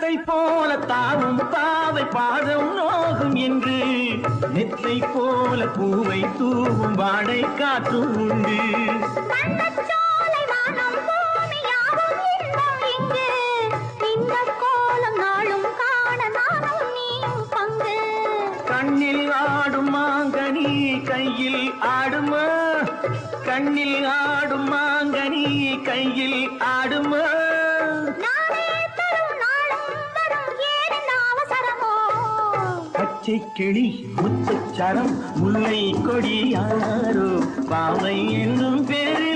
தத்தை போல தாவும் பாவை பாதம் நோகும் என்று நெத்தை போல பூவை தூவும் வாடை காற்றும் உண்டு. கண்ணில் ஆடும் மாங்கனி கையில் ஆடுமா, கண்ணில் ஆடும் மாங்கனி கையில் ஆடுமா. பச்சை கிளி முத்துச்சரம் முல்லை கொடி யாரோ பாவை என்னும் பேரு